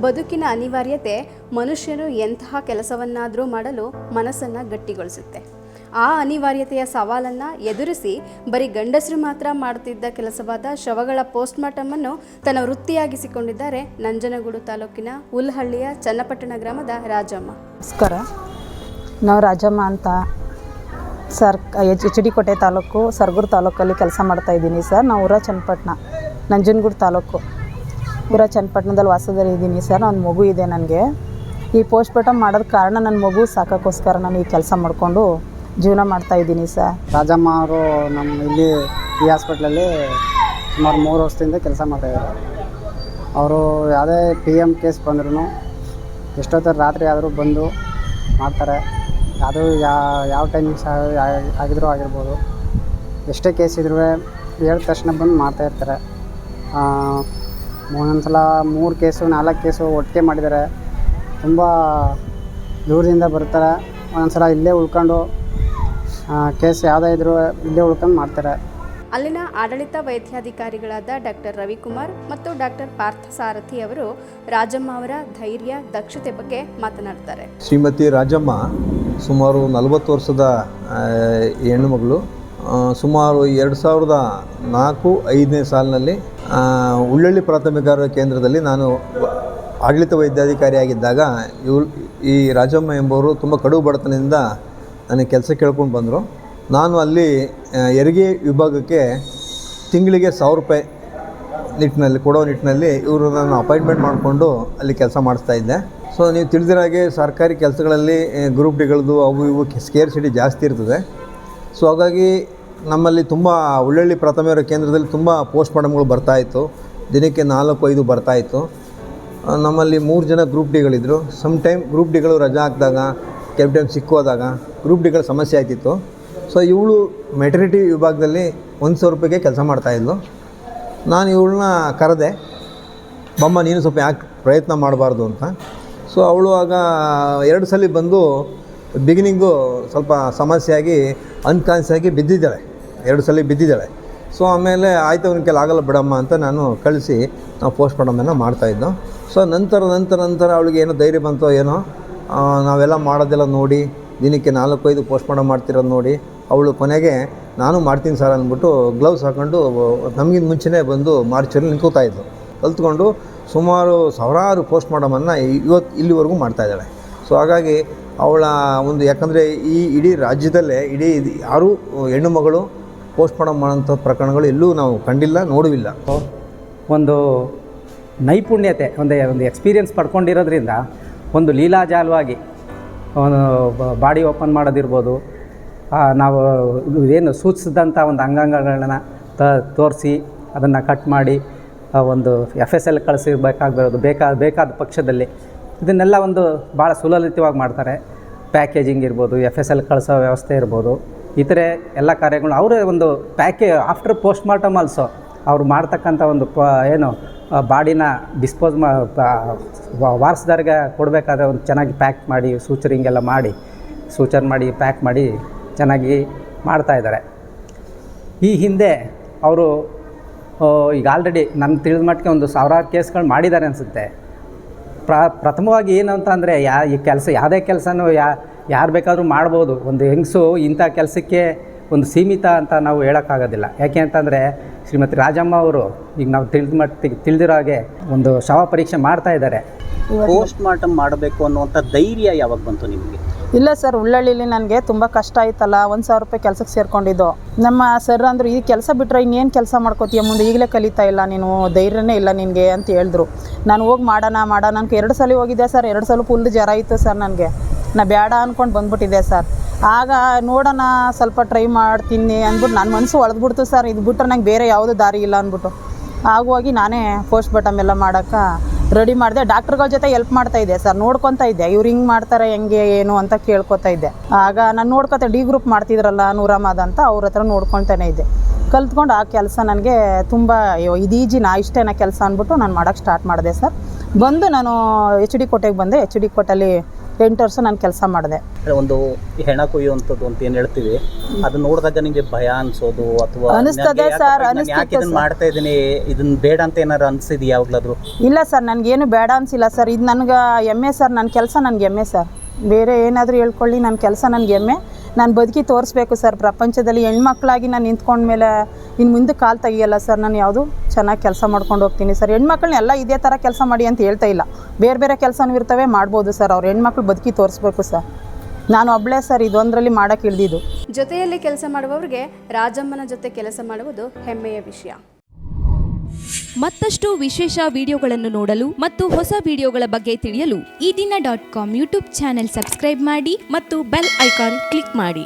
ಬದುಕಿನ ಅನಿವಾರ್ಯತೆ ಮನುಷ್ಯನು ಎಂತಹ ಕೆಲಸವನ್ನಾದರೂ ಮಾಡಲು ಮನಸ್ಸನ್ನು ಗಟ್ಟಿಗೊಳಿಸುತ್ತೆ. ಆ ಅನಿವಾರ್ಯತೆಯ ಸವಾಲನ್ನು ಎದುರಿಸಿ ಬರೀ ಗಂಡಸರು ಮಾತ್ರ ಮಾಡುತ್ತಿದ್ದ ಕೆಲಸವಾದ ಶವಗಳ ಪೋಸ್ಟ್ಮಾರ್ಟಮನ್ನು ತನ್ನ ವೃತ್ತಿಯಾಗಿಸಿಕೊಂಡಿದ್ದಾರೆ ನಂಜನಗೂಡು ತಾಲೂಕಿನ ಹುಲ್ಹಳ್ಳಿಯ ಚನ್ನಪಟ್ಟಣ ಗ್ರಾಮದ ರಾಜಮ್ಮ. ನಮಸ್ಕಾರ, ನಾವು ರಾಜಮ್ಮ ಅಂತ ಎಚ್ ಡಿ ಕೋಟೆ ತಾಲೂಕು ಸರಗೂರು ತಾಲೂಕಲ್ಲಿ ಕೆಲಸ ಮಾಡ್ತಾಯಿದ್ದೀನಿ ಸರ್. ನಾವು ಊರ ಚನ್ನಪಟ್ಟಣ ನಂಜನಗೂಡು ತಾಲೂಕು ಊರ ಚನ್ನಪಟ್ಟಣದಲ್ಲಿ ವಾಸದಲ್ಲಿ ಇದ್ದೀನಿ ಸರ್. ಒಂದು ಮಗು ಇದೆ ನನಗೆ. ಈ ಪೋಸ್ಟ್ಮಾರ್ಟಮ್ ಮಾಡೋದು ಕಾರಣ ನನ್ನ ಮಗು ಸಾಕೋಕ್ಕೋಸ್ಕರ ನಾನು ಈ ಕೆಲಸ ಮಾಡಿಕೊಂಡು ಜೀವನ ಮಾಡ್ತಾಯಿದ್ದೀನಿ ಸರ್. ರಾಜಮ್ಮ ಅವರು ನಮ್ಮ ಇಲ್ಲಿ ಈ ಹಾಸ್ಪಿಟ್ಲಲ್ಲಿ ಸುಮಾರು 3 ವರ್ಷದಿಂದ ಕೆಲಸ ಮಾಡ್ತಾಯಿದ್ದಾರೆ. ಅವರು ಯಾವುದೇ PM ಕೇಸ್ ಬಂದ್ರೂ ಎಷ್ಟೊತ್ತರ ರಾತ್ರಿ ಆದರೂ ಬಂದು ಮಾಡ್ತಾರೆ. ಅದು ಯಾವ ಟೈಮಿಂಗ್ಸ್ ಆಗಿದ್ರೂ ಆಗಿರ್ಬೋದು, ಎಷ್ಟೇ ಕೇಸ್ ಇದ್ರೂ ಹೇಳಿದ ತಕ್ಷಣ ಬಂದು ಮಾಡ್ತಾಯಿರ್ತಾರೆ. ಒಂದೊಂದು ಸಲ 3 ಕೇಸು 4 ಕೇಸು ಒಟ್ಟಿಗೆ ಮಾಡಿದ್ದಾರೆ. ತುಂಬ ದೂರದಿಂದ ಬರ್ತಾರೆ. ಒಂದೊಂದು ಸಲ ಇಲ್ಲೇ ಉಳ್ಕೊಂಡು ಕೇಸ್ ಯಾವುದೇ ಇದ್ರೂ ಇಲ್ಲೇ ಉಳ್ಕೊಂಡು ಮಾಡ್ತಾರೆ. ಅಲ್ಲಿನ ಆಡಳಿತ ವೈದ್ಯಾಧಿಕಾರಿಗಳಾದ ಡಾಕ್ಟರ್ ರವಿಕುಮಾರ್ ಮತ್ತು ಡಾಕ್ಟರ್ ಪಾರ್ಥಸಾರಥಿ ಅವರು ರಾಜಮ್ಮ ಅವರ ಧೈರ್ಯ, ದಕ್ಷತೆ ಬಗ್ಗೆ ಮಾತನಾಡ್ತಾರೆ. ಶ್ರೀಮತಿ ರಾಜಮ್ಮ ಸುಮಾರು 40 ವರ್ಷದ ಹೆಣ್ಣು ಮಗಳು. ಸುಮಾರು 2004-05ನೇ ಸಾಲಿನಲ್ಲಿ ಹುಲ್ಹಳ್ಳಿ ಪ್ರಾಥಮಿಕ ಆರೋಗ್ಯ ಕೇಂದ್ರದಲ್ಲಿ ನಾನು ಆಡಳಿತ ವೈದ್ಯಾಧಿಕಾರಿಯಾಗಿದ್ದಾಗ ಈ ರಾಜಮ್ಮ ಎಂಬವರು ತುಂಬ ಕಡು ಬಡತನದಿಂದ ನನಗೆ ಕೆಲಸ ಕೇಳ್ಕೊಂಡು ಬಂದರು. ನಾನು ಅಲ್ಲಿ ಹೆರಿಗೆ ವಿಭಾಗಕ್ಕೆ ತಿಂಗಳಿಗೆ 1000 ರೂಪಾಯಿ ನಿಟ್ಟಿನಲ್ಲಿ ಕೊಡೋ ನಿಟ್ಟಿನಲ್ಲಿ ಇವರು ನಾನು ಅಪಾಯಿಂಟ್ಮೆಂಟ್ ಮಾಡಿಕೊಂಡು ಅಲ್ಲಿ ಕೆಲಸ ಮಾಡಿಸ್ತಾಯಿದ್ದೆ. ಸೊ ನೀವು ತಿಳಿದಿರೋ ಹಾಗೆ ಸರ್ಕಾರಿ ಕೆಲಸಗಳಲ್ಲಿ ಗ್ರೂಪ್ ಡಿಗಳದ್ದು ಅವು ಇವು ಸ್ಕೇರ್ಸಿಟಿ ಜಾಸ್ತಿ ಇರ್ತದೆ. ಸೊ ಹಾಗಾಗಿ ನಮ್ಮಲ್ಲಿ ತುಂಬ ಹುಲ್ಹಳ್ಳಿ ಪ್ರಾಥಮಿಕ ಕೇಂದ್ರದಲ್ಲಿ ತುಂಬ ಪೋಸ್ಟ್ಮಾರ್ಟಮ್ಗಳು ಬರ್ತಾಯಿತ್ತು. ದಿನಕ್ಕೆ 4-5 ಬರ್ತಾಯಿತ್ತು. ನಮ್ಮಲ್ಲಿ 3 ಜನ ಗ್ರೂಪ್ ಡಿಗಳಿದ್ದರು. ಟೈಮ್ ಗ್ರೂಪ್ ಡಿಗಳು ರಜಾ ಹಾಕಿದಾಗ, ಕೆಲವು ಟೈಮ್ ಸಿಕ್ಕೋದಾಗ ಗ್ರೂಪ್ ಡಿಗಳ ಸಮಸ್ಯೆ ಆಯ್ತಿತ್ತು. ಸೊ ಇವಳು ಮೆಟರ್ನಿಟಿ ವಿಭಾಗದಲ್ಲಿ 1,000 ರೂಪಾಯಿಗೆ ಕೆಲಸ ಮಾಡ್ತಾಯಿದ್ಲು. ನಾನು ಇವಳನ್ನ ಕರೆದೆ, ಬಮ್ಮ ನೀನು ಸ್ವಲ್ಪ ಯಾಕೆ ಪ್ರಯತ್ನ ಮಾಡಬಾರ್ದು ಅಂತ. ಸೊ ಅವಳು ಆಗ 2 ಸಲ ಬಂದು ಬಿಗಿನಿಂಗು ಸ್ವಲ್ಪ ಸಮಸ್ಯೆಯಾಗಿ ಅನ್ಕಾನ್ಸಿಯಾಗಿ ಬಿದ್ದಿದ್ದಾಳೆ. 2 ಸಲ ಬಿದ್ದಿದ್ದಾಳೆ. ಸೊ ಆಮೇಲೆ ಆಯಿತು ಅವ್ನ ಕೆಲ ಆಗಲ್ಲ ಬಿಡಮ್ಮ ಅಂತ ನಾನು ಕಳಿಸಿ ನಾವು ಪೋಸ್ಟ್ಮಾರ್ಟಮನ್ನು ಮಾಡ್ತಾಯಿದ್ದೋ. ಸೊ ನಂತರ ಅವಳಿಗೆ ಏನೋ ಧೈರ್ಯ ಬಂತೋ ಏನೋ, ನಾವೆಲ್ಲ ಮಾಡೋದೆಲ್ಲ ನೋಡಿ ದಿನಕ್ಕೆ 4-5 ಪೋಸ್ಟ್ಮಾರ್ಟಮ್ ಮಾಡ್ತಿರೋದು ನೋಡಿ ಅವಳು ಕೊನೆಗೆ ನಾನು ಮಾಡ್ತೀನಿ ಸರ್ ಅಂದ್ಬಿಟ್ಟು ಗ್ಲೌಸ್ ಹಾಕ್ಕೊಂಡು ನಮಗಿಂತ ಮುಂಚೆನೇ ಬಂದು ಮಾರ್ಚಲ್ಲಿ ನಿಂತ್ಕೋತಾಯಿದ್ಲು. ಕಲ್ತ್ಕೊಂಡು ಸುಮಾರು ಸಾವಿರಾರು ಪೋಸ್ಟ್ಮಾರ್ಟಮನ್ನು ಇಲ್ಲಿವರೆಗೂ ಮಾಡ್ತಾಯಿದ್ದಾಳೆ. ಸೊ ಹಾಗಾಗಿ ಅವಳ ಒಂದು, ಯಾಕಂದರೆ ಈ ಇಡೀ ರಾಜ್ಯದಲ್ಲೇ ಯಾರೂ ಹೆಣ್ಣು ಮಗಳು ಪೋಸ್ಟ್ಮಾರ್ಟಮ್ ಮಾಡೋಂಥ ಪ್ರಕರಣಗಳು ಎಲ್ಲೂ ನಾವು ಕಂಡಿಲ್ಲ, ನೋಡುವಿಲ್ಲ. ಒಂದು ನೈಪುಣ್ಯತೆ, ಒಂದು ಎಕ್ಸ್ಪೀರಿಯನ್ಸ್ ಪಡ್ಕೊಂಡಿರೋದ್ರಿಂದ ಒಂದು ಲೀಲಾಜಾಲವಾಗಿ ಬಾಡಿ ಓಪನ್ ಮಾಡೋದಿರ್ಬೋದು, ನಾವು ಏನು ಸೂಚಿಸಿದಂಥ ಒಂದು ಅಂಗಾಂಗಗಳನ್ನ ತೋರಿಸಿ ಅದನ್ನು ಕಟ್ ಮಾಡಿ ಒಂದು FSL ಕಳಿಸಿರ್ಬೇಕಾಗಿರೋದು ಬೇಕಾದ ಪಕ್ಷದಲ್ಲಿ ಇದನ್ನೆಲ್ಲ ಒಂದು ಭಾಳ ಸುಲಲಿತವಾಗಿ ಮಾಡ್ತಾರೆ. ಪ್ಯಾಕೇಜಿಂಗ್ ಇರ್ಬೋದು, FSL ಕಳಿಸೋ ವ್ಯವಸ್ಥೆ ಇರ್ಬೋದು, ಇತರೆ ಎಲ್ಲ ಕಾರ್ಯಗಳು ಅವರೇ ಒಂದು ಆಫ್ಟರ್ ಪೋಸ್ಟ್ಮಾರ್ಟಮ್ ಆಲ್ಸೋ ಅವ್ರು ಮಾಡ್ತಕ್ಕಂಥ ಒಂದು ಏನು ಬಾಡಿನ ಡಿಸ್ಪೋಸ್ ವಾರಸ್ದಾರಿಗೆ ಕೊಡಬೇಕಾದ್ರೆ ಒಂದು ಚೆನ್ನಾಗಿ ಪ್ಯಾಕ್ ಮಾಡಿ ಸೂಚರಿಂಗೆಲ್ಲ ಮಾಡಿ ಪ್ಯಾಕ್ ಮಾಡಿ ಚೆನ್ನಾಗಿ ಮಾಡ್ತಾಯಿದ್ದಾರೆ. ಈ ಹಿಂದೆ ಅವರು ಈಗ ಆಲ್ರೆಡಿ ನನ್ನ ತಿಳಿದ ಮಟ್ಟಿಗೆ ಒಂದು 1000 ಕೇಸ್ಗಳು ಮಾಡಿದ್ದಾರೆ ಅನಿಸುತ್ತೆ. ಪ್ರಥಮವಾಗಿ ಏನು ಅಂತ ಅಂದರೆ ಈ ಕೆಲಸ ಯಾವುದೇ ಕೆಲಸನೂ ಯಾರು ಬೇಕಾದರೂ ಮಾಡ್ಬೋದು. ಒಂದು ಹೆಂಗಸು ಇಂಥ ಕೆಲಸಕ್ಕೆ ಒಂದು ಸೀಮಿತ ಅಂತ ನಾವು ಹೇಳೋಕ್ಕಾಗೋದಿಲ್ಲ. ಯಾಕೆ ಅಂತಂದರೆ ಶ್ರೀಮತಿ ರಾಜಮ್ಮ ಅವರು ಈಗ ನಾವು ತಿಳಿದಿರೋ ಹಾಗೆ ಒಂದು ಶವ ಪರೀಕ್ಷೆ ಮಾಡ್ತಾಯಿದ್ದಾರೆ. ಪೋಸ್ಟ್ಮಾರ್ಟಮ್ ಮಾಡಬೇಕು ಅನ್ನುವಂಥ ಧೈರ್ಯ ಯಾವಾಗ ಬಂತು ನಿಮಗೆ? ಇಲ್ಲ ಸರ್, ಹುಲ್ಹಳ್ಳಿಲಿ ನನಗೆ ತುಂಬ ಕಷ್ಟ ಆಯ್ತಲ್ಲ. 1,000 ರೂಪಾಯಿ ಕೆಲಸಕ್ಕೆ ಸೇರ್ಕೊಂಡಿದ್ದು. ನಮ್ಮ ಸರ್ ಅಂದರು, ಈ ಕೆಲಸ ಬಿಟ್ಟರೆ ಇನ್ನೇನು ಕೆಲಸ ಮಾಡ್ಕೋತೀಯ ಮುಂದೆ, ಈಗಲೇ ಕಲಿತಾ ಇಲ್ಲ ನೀನು, ಧೈರ್ಯನೇ ಇಲ್ಲ ನಿನಗೆ ಅಂತ ಹೇಳಿದ್ರು. ನಾನು ಹೋಗಿ ಮಾಡೋಣ ನನಗೆ 2 ಸಲ ಹೋಗಿದ್ದೆ ಸರ್. 2 ಸಲ ಫುಲ್ ಜ್ವರ ಇತ್ತು ಸರ್ ನನಗೆ. ನಾನು ಬೇಡ ಅಂದ್ಕೊಂಡು ಬಂದ್ಬಿಟ್ಟಿದ್ದೆ ಸರ್. ಆಗ ನೋಡೋಣ ಸ್ವಲ್ಪ ಟ್ರೈ ಮಾಡ್ತೀನಿ ಅಂದ್ಬಿಟ್ಟು ನನ್ನ ಮನಸ್ಸು ಹೊಳೆದ್ಬಿಡ್ತು ಸರ್. ಇದು ಬಿಟ್ಟರೆ ನಂಗೆ ಬೇರೆ ಯಾವುದೂ ದಾರಿ ಇಲ್ಲ ಅಂದ್ಬಿಟ್ಟು ಆಗೋಗಿ ನಾನೇ ಪೋಸ್ಟ್ಮಾರ್ಟಮ್ ಎಲ್ಲ ಮಾಡೋಕ್ಕೆ ರೆಡಿ ಮಾಡಿದೆ. ಡಾಕ್ಟ್ರುಗಳ ಜೊತೆ ಹೆಲ್ಪ್ ಮಾಡ್ತಾಯಿದ್ದೆ ಸರ್, ನೋಡ್ಕೊತಾ ಇದ್ದೆ. ಇವ್ರು ಹಿಂಗೆ ಮಾಡ್ತಾರೆ ಹೆಂಗೆ ಏನು ಅಂತ ಕೇಳ್ಕೊತಾ ಇದ್ದೆ. ಆಗ ನಾನು ನೋಡ್ಕೊತಾ ಡಿ ಗ್ರೂಪ್ ಮಾಡ್ತಿದ್ರಲ್ಲ ನೂರಮ್ಮದ ಅಂತ, ಅವ್ರ ಹತ್ರ ನೋಡ್ಕೊತಾನೆ ಇದ್ದೆ. ಕಲ್ತ್ಕೊಂಡು ಆ ಕೆಲಸ ನನಗೆ ತುಂಬ ಇದು ಈಜಿನ ಇಷ್ಟೇನ ಕೆಲಸ ಅಂದ್ಬಿಟ್ಟು ನಾನು ಮಾಡೋಕ್ಕೆ ಸ್ಟಾರ್ಟ್ ಮಾಡಿದೆ ಸರ್. ಬಂದು ನಾನು HD ಕೋಟೆಗೆ ಬಂದೆ. HD ಕೋಟೆಯಲ್ಲಿ 8 ವರ್ಷ ನಾನು ಕೆಲಸ ಮಾಡಿದೆ. ಒಂದು ಹೆಣ ಕೊಯ್ಯುವಂಥದ್ದು ಅಂತ ಏನು ಹೇಳ್ತೀವಿ, ಅದು ನೋಡಿದಾಗ ನಿಮಗೆ ಭಯ ಅನ್ಸೋದು ಅಥವಾ ಅನಿಸ್ತದೆ ಸರ್, ಅನಿಸ್ತಿತ್ತು ಯಾಕೆ ಇದನ್ನ ಮಾಡ್ತಾ ಇದ್ದೀನಿ, ಇದನ್ನ ಬೇಡ ಅಂತ ಏನಾರು ಅನ್ಸಿದ್ಯಾ ಯಾವಾಗಲಾದ್ರೂ? ಇಲ್ಲ ಸರ್, ನನಗೇನು ಬೇಡ ಅನಿಸಿಲ್ಲ ಸರ್. ಇದು ನನಗೆ ಹೆಮ್ಮೆ ಸರ್, ನನ್ನ ಕೆಲಸ ನನಗೆ ಹೆಮ್ಮೆ ಸರ್. ಬೇರೆ ಏನಾದರೂ ಹೇಳ್ಕೊಳ್ಳಿ, ನನ್ನ ಕೆಲಸ ನನಗೆ ಹೆಮ್ಮೆ. ನಾನು ಬದುಕಿ ತೋರಿಸ್ಬೇಕು ಸರ್ ಪ್ರಪಂಚದಲ್ಲಿ. ಹೆಣ್ಮಕ್ಳಾಗಿ ನಾನು ನಿಂತ್ಕೊಂಡ್ಮೇಲೆ ಇನ್ನು ಮುಂದೆ ಕಾಲು ತೆಗಿಯಲ್ಲ ಸರ್. ನಾನು ಯಾವುದು ಚೆನ್ನಾಗಿ ಕೆಲಸ ಮಾಡ್ಕೊಂಡು ಹೋಗ್ತೀನಿ ಸರ್. ಹೆಣ್ಮಕ್ಳನ್ನ ಎಲ್ಲ ಇದೇ ಥರ ಕೆಲಸ ಮಾಡಿ ಅಂತ ಹೇಳ್ತಾ ಇಲ್ಲ, ಬೇರೆ ಬೇರೆ ಕೆಲಸನೂ ಇರ್ತವೆ, ಮಾಡ್ಬೋದು ಸರ್. ಅವ್ರು ಹೆಣ್ಮಕ್ಳು ಬದುಕಿ ತೋರಿಸ್ಬೇಕು ಸರ್. ನಾನು ಒಬ್ಬಳೇ ಸರ್ ಇದೊಂದರಲ್ಲಿ ಮಾಡೋಕ್ಕೆ ಇಳಿದಿದ್ದು. ಜೊತೆಯಲ್ಲಿ ಕೆಲಸ ಮಾಡುವವರಿಗೆ ರಾಜಮ್ಮನ ಜೊತೆ ಕೆಲಸ ಮಾಡುವುದು ಹೆಮ್ಮೆಯ ವಿಷಯ. ಮತ್ತಷ್ಟು ವಿಶೇಷ ವಿಡಿಯೋಗಳನ್ನು ನೋಡಲು ಮತ್ತು ಹೊಸ ವಿಡಿಯೋಗಳ ಬಗ್ಗೆ ತಿಳಿಯಲು ಈ ದಿನ .com ಯೂಟ್ಯೂಬ್ ಚಾನೆಲ್ ಸಬ್ಸ್ಕ್ರೈಬ್ ಮಾಡಿ ಮತ್ತು ಬೆಲ್ ಐಕಾನ್ ಕ್ಲಿಕ್ ಮಾಡಿ.